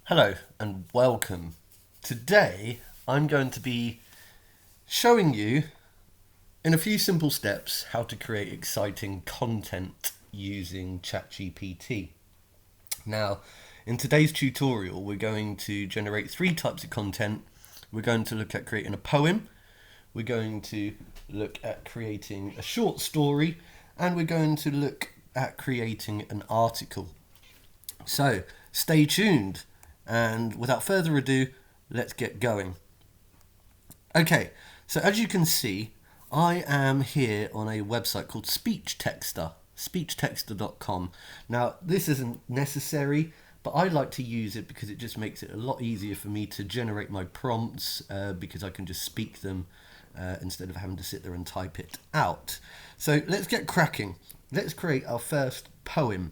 Hello and welcome. Today I'm going to be showing you in a few simple steps how to create exciting content using ChatGPT. Now, in today's tutorial, we're going to generate three types of content. We're going to look at creating a poem, we're going to look at creating a short story, and we're going to look at creating an article. So, stay tuned. And without further ado, let's get going. Okay, so as you can see, I am here on a website called Speechtexter, speechtexter.com. Now, this isn't necessary, but I like to use it because it just makes it a lot easier for me to generate my prompts because I can just speak them instead of having to sit there and type it out. So let's get cracking. Let's create our first poem.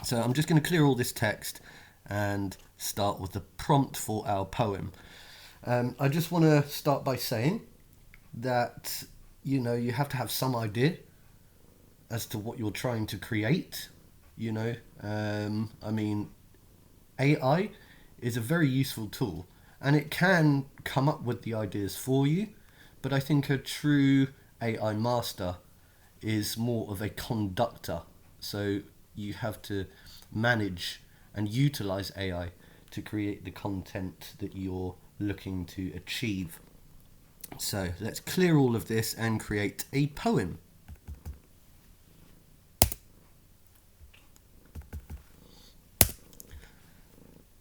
So I'm just going to clear all this text and start with the prompt for our poem. I just want to start by saying that you have to have some idea as to what you're trying to create. AI is a very useful tool and it can come up with the ideas for you, but I think a true AI master is more of a conductor. So you have to manage and utilize AI to create the content that you're looking to achieve. So let's clear all of this and create a poem.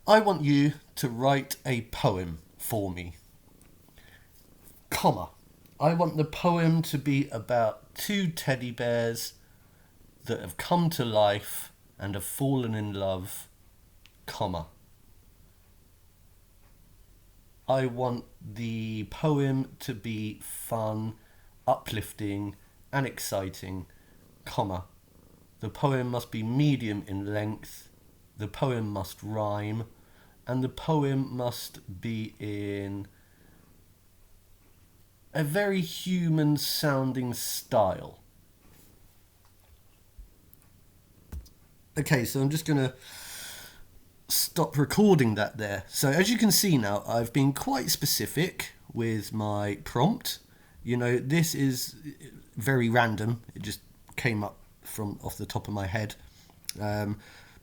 I want you to write a poem for me, comma. I want the poem to be about two teddy bears that have come to life and have fallen in love, comma. I want the poem to be fun, uplifting and exciting, comma. The poem must be medium in length, the poem must rhyme, and the poem must be in a very human sounding style. Okay, so I'm just going to stop recording that there. So as you can see now, I've been quite specific with my prompt. This is very random. It just came up from off the top of my head.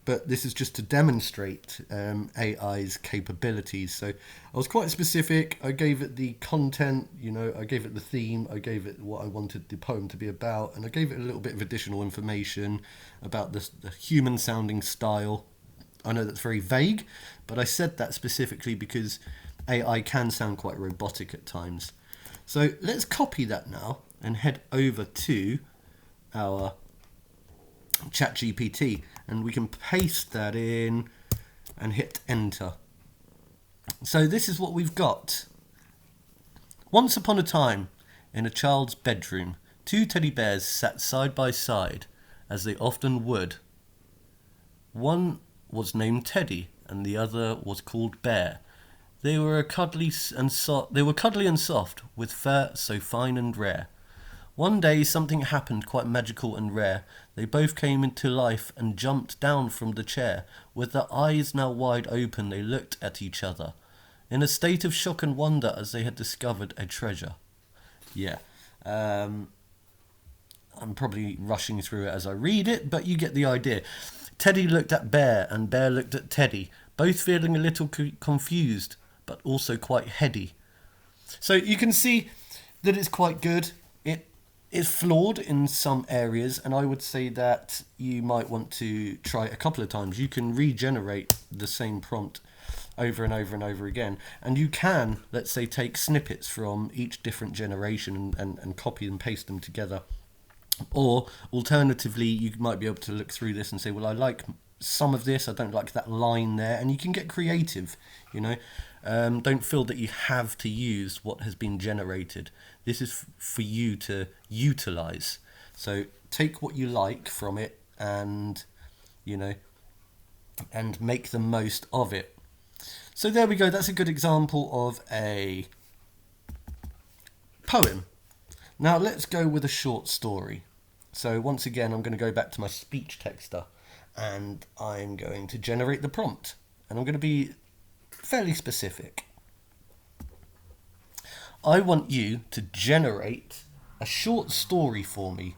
But this is just to demonstrate AI's capabilities. So I was quite specific. I gave it the content, I gave it the theme, I gave it what I wanted the poem to be about, and I gave it a little bit of additional information about the human sounding style. I know that's very vague, but I said that specifically because AI can sound quite robotic at times. So let's copy that now and head over to our ChatGPT and we can paste that in and hit enter. So this is what we've got. Once upon a time, in a child's bedroom, two teddy bears sat side by side, as they often would. One was named Teddy, and the other was called Bear. They were cuddly and soft, with fur so fine and rare. One day something happened quite magical and rare. They both came into life and jumped down from the chair. With their eyes now wide open, they looked at each other, in a state of shock and wonder as they had discovered a treasure. Yeah, I'm probably rushing through it as I read it, but you get the idea. Teddy looked at Bear and Bear looked at Teddy, both feeling a little confused, but also quite heady. So you can see that it's quite good. It is flawed in some areas, and I would say that you might want to try it a couple of times. You can regenerate the same prompt over and over and over again, and you can, let's say, take snippets from each different generation and copy and paste them together. Or alternatively, you might be able to look through this and say, well, I like some of this, I don't like that line there, and you can get creative. Don't feel that you have to use what has been generated. This is for you to utilize. So take what you like from it and make the most of it. So there we go. That's a good example of a poem. Now let's go with a short story. So once again, I'm going to go back to my Speechtexter and I'm going to generate the prompt. And I'm going to be fairly specific. I want you to generate a short story for me,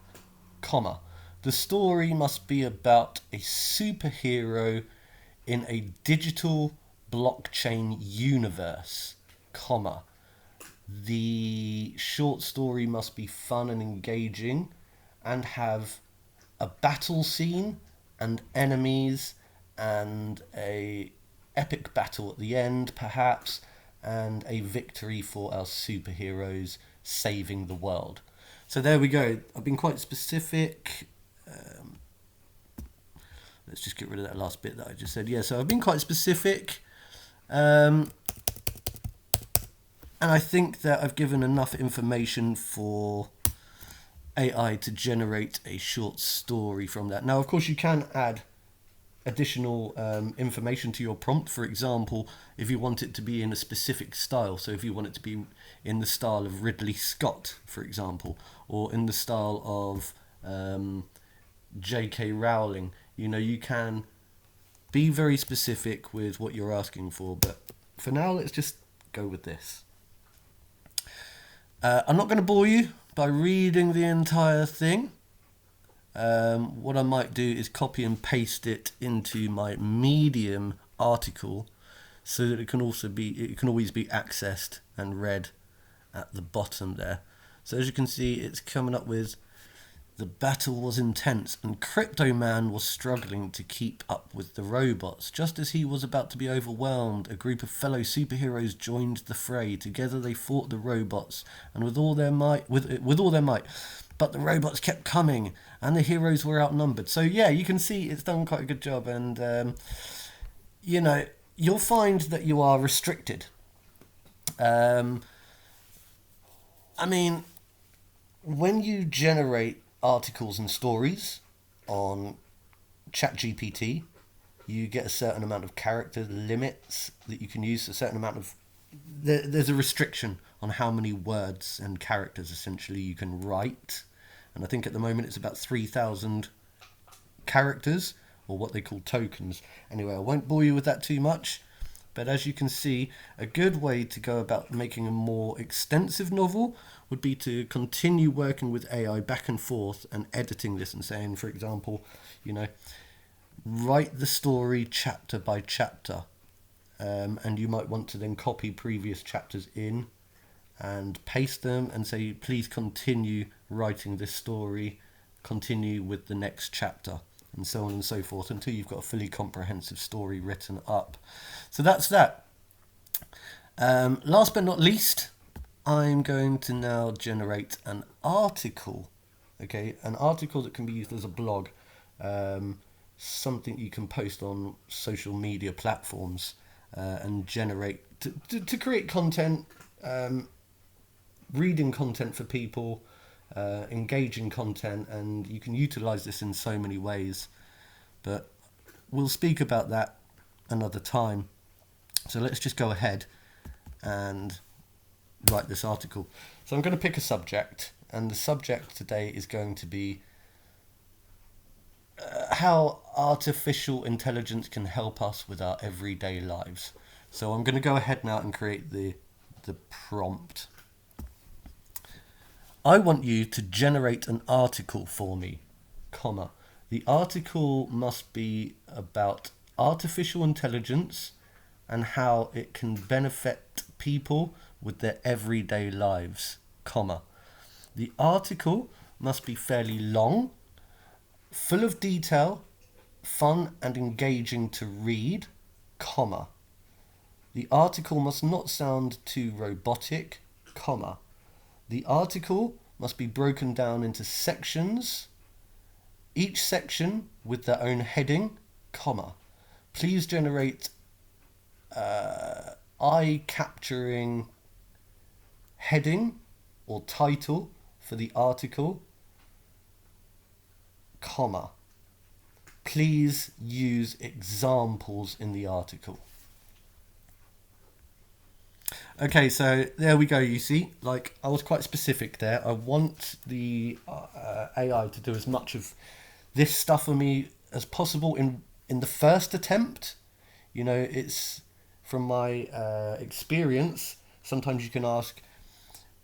comma. The story must be about a superhero in a digital blockchain universe, comma. The short story must be fun and engaging and have a battle scene and enemies and a epic battle at the end, perhaps, and a victory for our superheroes saving the world. So there we go. I've been quite specific. Let's just get rid of that last bit that I just said. Yeah, so I've been quite specific. And I think that I've given enough information for AI to generate a short story from that. Now, of course, you can add additional information to your prompt. For example, if you want it to be in a specific style, so if you want it to be in the style of Ridley Scott, for example, or in the style of J.K. Rowling, you can be very specific with what you're asking for. But for now, let's just go with this. I'm not going to bore you by reading the entire thing. What I might do is copy and paste it into my Medium article so that it can always be accessed and read at the bottom there. So as you can see, it's coming up with: the battle was intense and Crypto Man was struggling to keep up with the robots. Just as he was about to be overwhelmed, a group of fellow superheroes joined the fray. Together they fought the robots and with all their might. But the robots kept coming and the heroes were outnumbered. So yeah, you can see it's done quite a good job, and you'll find that you are restricted. When you generate articles and stories on ChatGPT, you get a certain amount of character limits that you can use, a certain amount of... There's a restriction on how many words and characters essentially you can write. And I think at the moment it's about 3,000 characters, or what they call tokens. Anyway, I won't bore you with that too much. But as you can see, a good way to go about making a more extensive novel would be to continue working with AI back and forth and editing this and saying, for example, write the story chapter by chapter. And you might want to then copy previous chapters in and paste them and say, please continue writing this story, continue with the next chapter, and so on and so forth, until you've got a fully comprehensive story written up. So that's that. Last but not least, I'm going to now generate an article. Okay, an article that can be used as a blog, something you can post on social media platforms, and generate to create content, reading content for people, engaging content, and you can utilize this in so many ways. But we'll speak about that another time. So let's just go ahead and write this article. So I'm going to pick a subject, and the subject today is going to be how artificial intelligence can help us with our everyday lives. So I'm going to go ahead now and create the prompt. I want you to generate an article for me, comma. The article must be about artificial intelligence and how it can benefit people with their everyday lives, comma. The article must be fairly long, full of detail, fun and engaging to read, comma. The article must not sound too robotic, comma. The article must be broken down into sections, each section with their own heading, comma. Please generate eye-capturing heading or title for the article, comma. Please use examples in the article. Okay, so there we go. You see, like, I was quite specific there. I want the AI to do as much of this stuff for me as possible in the first attempt. It's from my experience, sometimes you can ask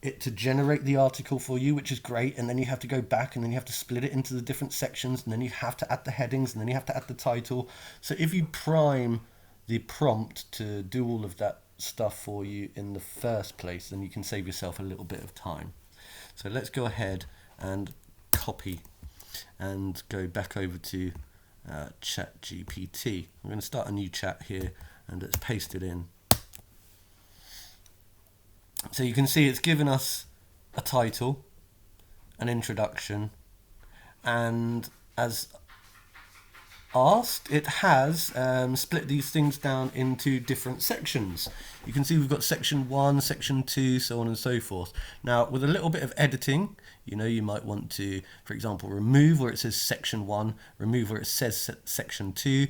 it to generate the article for you, which is great, and then you have to go back and then you have to split it into the different sections, and then you have to add the headings, and then you have to add the title. So if you prime the prompt to do all of that stuff for you in the first place, then you can save yourself a little bit of time. So let's go ahead and copy and go back over to ChatGPT. I'm going to start a new chat here and let's paste it in. So you can see it's given us a title, an introduction, and as asked, it has split these things down into different sections. You can see we've got section 1, section 2, so on and so forth. Now, with a little bit of editing, you might want to, for example, remove where it says section 1, remove where it says section 2,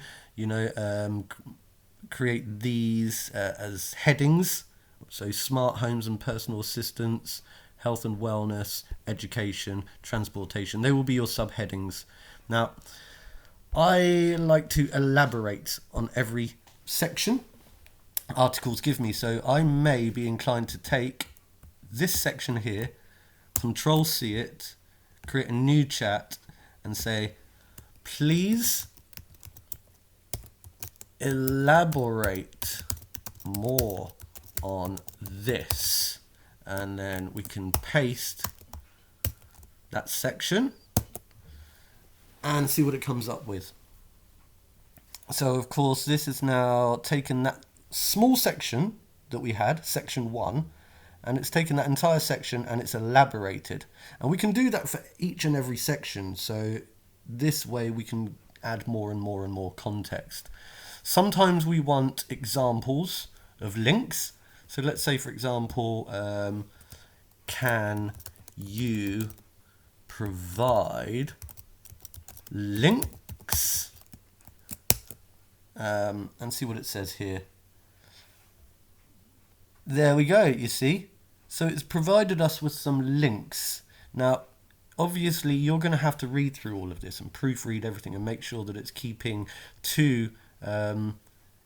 create these as headings. So smart homes and personal assistance, health and wellness, education, transportation. They will be your subheadings. Now, I like to elaborate on every section articles give me. So I may be inclined to take this section here, Control C it, create a new chat and say, please elaborate more on this, and then we can paste that section and see what it comes up with. So of course this is now taken that small section that we had, section 1, and it's taken that entire section and it's elaborated, and we can do that for each and every section, so this way we can add more and more and more context. Sometimes we want examples of links. So let's say, for example, can you provide links? And see what it says here. There we go, you see. So it's provided us with some links. Now, obviously, you're going to have to read through all of this and proofread everything and make sure that it's keeping to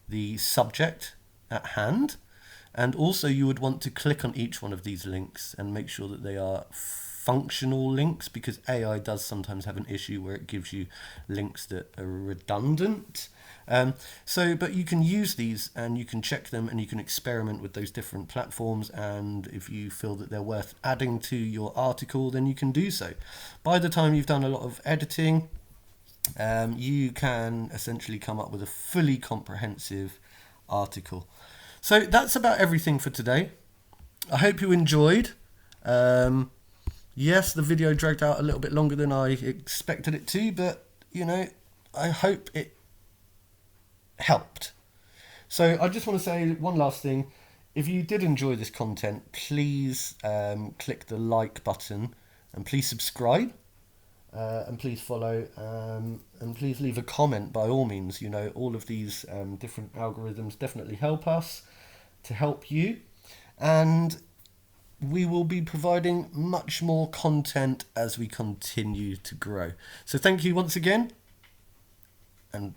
the subject at hand. And also you would want to click on each one of these links and make sure that they are functional links, because AI does sometimes have an issue where it gives you links that are redundant. But you can use these and you can check them and you can experiment with those different platforms, and if you feel that they're worth adding to your article, then you can do so. By the time you've done a lot of editing, you can essentially come up with a fully comprehensive article. So that's about everything for today. I hope you enjoyed. Yes, the video dragged out a little bit longer than I expected it to, but I hope it helped. So I just want to say one last thing. If you did enjoy this content, please click the like button and please subscribe. And please follow, and please leave a comment by all means. All of these different algorithms definitely help us to help you, and we will be providing much more content as we continue to grow. So thank you once again, and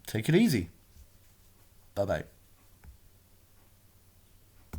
take it easy. Bye bye.